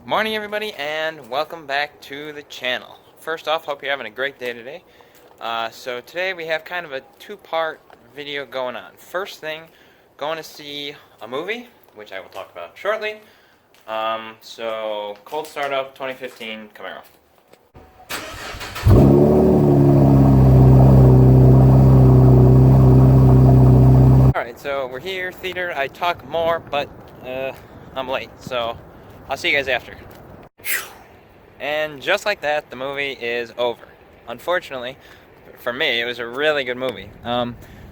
Morning everybody, and welcome back to the channel. First off, hope you're having a great day today. So today we have kind of a two-part video going on. First thing, going to see a movie, which I will talk about shortly. So cold startup 2015 Camaro. Alright, so we're here, theater. I talk more, but I'm late, so I'll see you guys after. And just like that, the movie is over. Unfortunately, for me, it was a really good movie.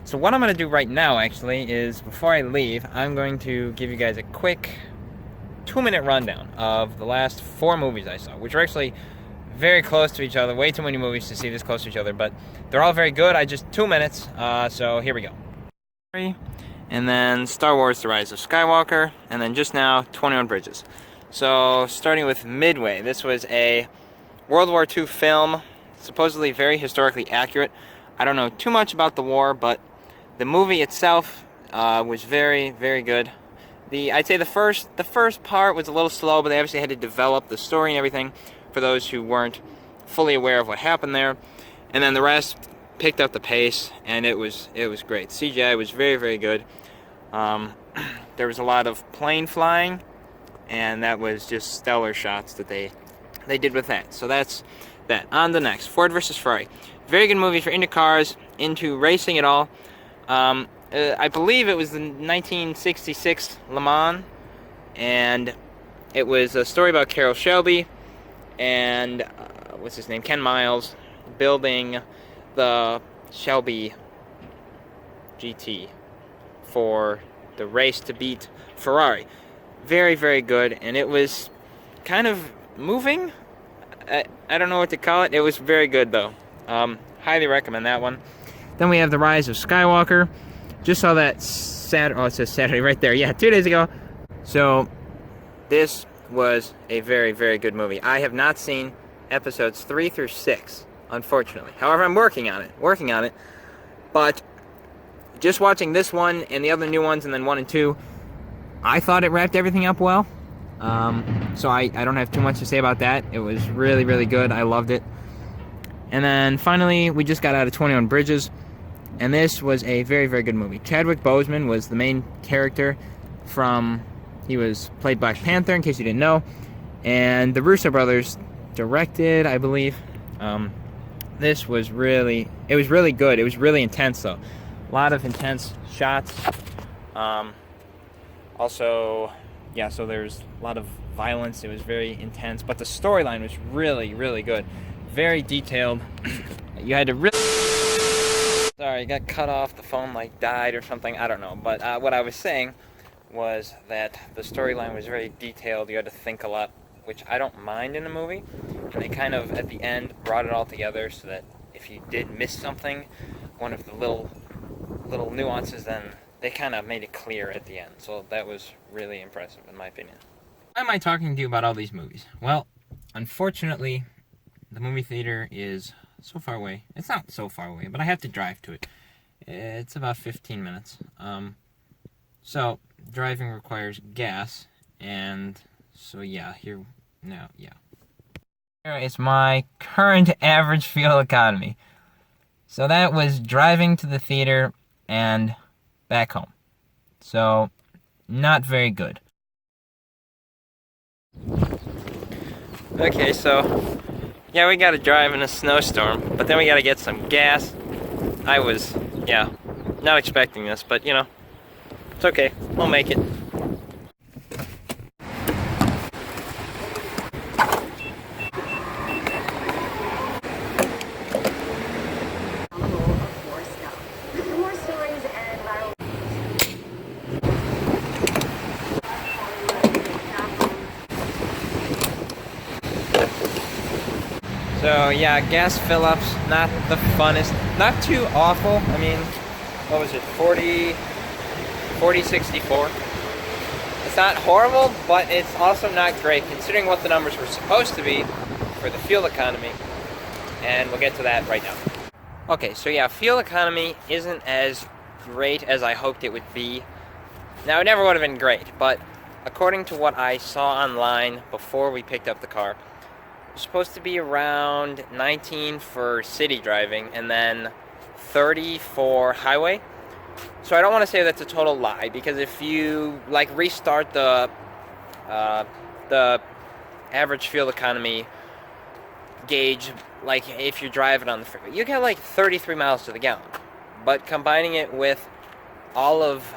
So what I'm going to do right now, actually, is before I leave, I'm going to give you guys a quick 2-minute rundown of the last 4 movies I saw, which are actually very close to each other. Way too many movies to see this close to each other, but they're all very good. 2 minutes, so here we go. And then Star Wars The Rise of Skywalker, and then just now 21 Bridges. So starting with Midway, this was a World War II film, supposedly very historically accurate. I don't know too much about the war, but the movie itself was very, very good. I'd say the first part was a little slow, but they obviously had to develop the story and everything for those who weren't fully aware of what happened there. And then the rest picked up the pace, and it was great. CGI was very, very good. There was a lot of plane flying, and that was just stellar shots that they did with that. So that's that. On the next, Ford versus Ferrari. Very good movie for into cars, into racing at all. I believe it was the 1966 Le Mans, and it was a story about Carroll Shelby and what's his name, Ken Miles, building the Shelby GT for the race to beat Ferrari. Very, very good, and it was kind of moving. I don't know what to call it. It was very good, though. Highly recommend that one. Then we have The Rise of Skywalker. Just saw that Saturday. Oh, it says Saturday right there. Yeah, 2 days ago. So this was a very, very good movie. I have not seen episodes 3 through 6, unfortunately. However, I'm working on it. But just watching this one and the other new ones, and then 1 and 2, I thought it wrapped everything up well. So I don't have too much to say about that. It was really, really good. I loved it. And then finally, we just got out of 21 Bridges, and this was a very, very good movie. Chadwick Boseman was the main character he was played Black Panther, in case you didn't know, and the Russo brothers directed, I believe. This was really good. It was really intense, though. A lot of intense shots. Also, yeah, so there's a lot of violence. It was very intense, but the storyline was really, really good. Very detailed. You had to really... Sorry, I got cut off. The phone, died or something. I don't know. But what I was saying was that the storyline was very detailed. You had to think a lot, which I don't mind in a movie. And they kind of, at the end, brought it all together so that if you did miss something, one of the little nuances, then they kind of made it clear at the end. So that was really impressive, in my opinion. Why am I talking to you about all these movies? Well, unfortunately, the movie theater is so far away. It's not so far away, but I have to drive to it. It's about 15 minutes. So driving requires gas, and so yeah, here is my current average fuel economy. So that was driving to the theater and back home. So, not very good. Okay, so, yeah, we gotta drive in a snowstorm, but then we gotta get some gas. I was, not expecting this, but, it's okay. We'll make it. So yeah, gas fill-ups, not the funnest, not too awful. I mean, what was it, 40.64? It's not horrible, but it's also not great, considering what the numbers were supposed to be for the fuel economy, and we'll get to that right now. Okay, so yeah, fuel economy isn't as great as I hoped it would be. Now, it never would have been great, but according to what I saw online before we picked up the car, it's supposed to be around 19 for city driving and then 30 for highway. So I don't want to say that's a total lie, because if you like restart the average fuel economy gauge, like if you're driving on the freeway, you get like 33 miles to the gallon. But combining it with all of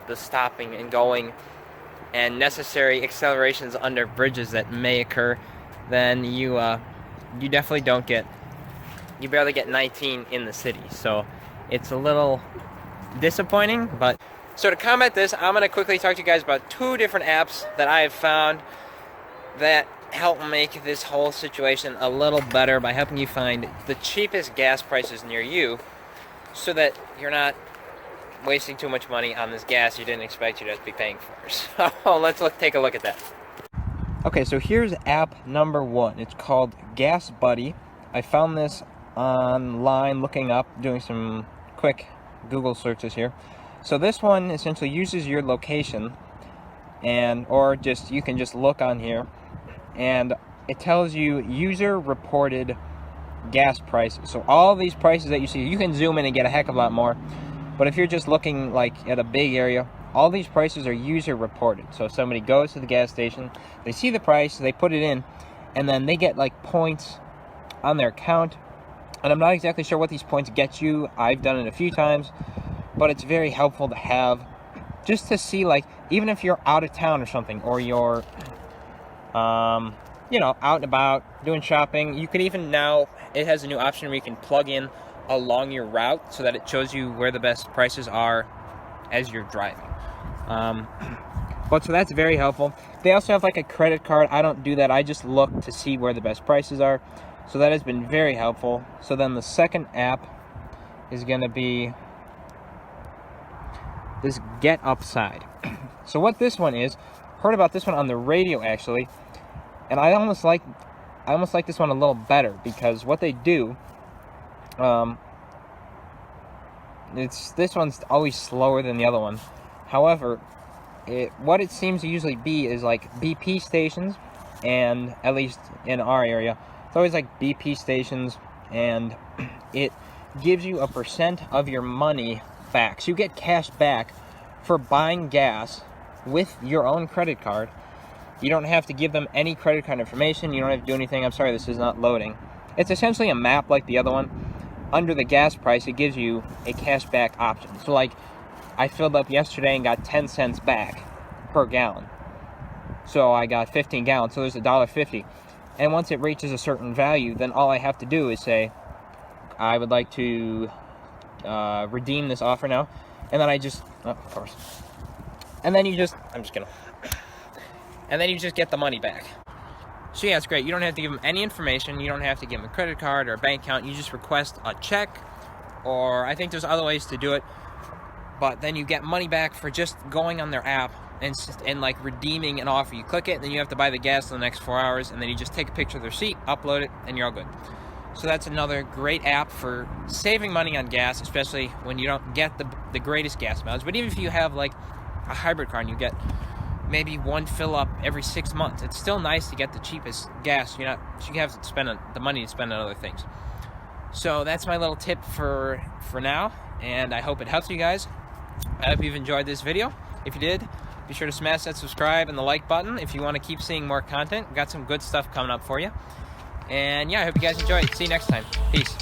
the stopping and going and necessary accelerations under bridges that may occur, then you definitely don't get, you barely get 19 in the city. So it's a little disappointing. But so to combat this, I'm going to quickly talk to you guys about 2 different apps that I have found that help make this whole situation a little better by helping you find the cheapest gas prices near you, so that you're not wasting too much money on this gas you didn't expect you to be paying for. So let's take a look at that. Okay, so here's app number 1. It's called Gas Buddy. I found this online looking up, doing some quick Google searches here. So this one essentially uses your location, and or just you can just look on here, and it tells you user reported gas prices. So all these prices that you see, you can zoom in and get a heck of a lot more. But if you're just looking like at a big area, all these prices are user reported. So if somebody goes to the gas station, they see the price, they put it in, and then they get like points on their account. And I'm not exactly sure what these points get you. I've done it a few times, but it's very helpful to have, just to see, like, even if you're out of town or something, or you're you know, out and about doing shopping. You can even now, it has a new option where you can plug in along your route so that it shows you where the best prices are as you're driving. But so that's very helpful. They also have like a credit card. I don't do that. I just look to see where the best prices are. So that has been very helpful. So then the second app is going to be this Get Upside. So what this one is, heard about this one on the radio actually, and I almost like this one a little better, because what they do, this one's always slower than the other one. However, what it seems to usually be is like BP stations, and at least in our area, it's always like BP stations, and it gives you a % of your money back. So you get cash back for buying gas with your own credit card. You don't have to give them any credit card information. You don't have to do anything. I'm sorry, this is not loading. It's essentially a map like the other one. Under the gas price, it gives you a cashback option. So like, I filled up yesterday and got 10 cents back per gallon. So I got 15 gallons, so there's $1.50. And once it reaches a certain value, then all I have to do is say, I would like to redeem this offer now. And then I just, oh, of course. And then you just, I'm just gonna, and then you just get the money back. So yeah, it's great. You don't have to give them any information. You don't have to give them a credit card or a bank account. You just request a check, or I think there's other ways to do it. But then you get money back for just going on their app and like redeeming an offer. You click it, and then you have to buy the gas in the next 4 hours, and then you just take a picture of the receipt, upload it, and you're all good. So that's another great app for saving money on gas, especially when you don't get the greatest gas mileage. But even if you have like a hybrid car and you get maybe one fill up every 6 months, it's still nice to get the cheapest gas. So you have to spend the money to spend on other things. So that's my little tip for now, and I hope it helps you guys. I hope you've enjoyed this video. If you did, be sure to smash that subscribe and the like button if you want to keep seeing more content. We've got some good stuff coming up for you. And yeah, I hope you guys enjoyed. See you next time. Peace.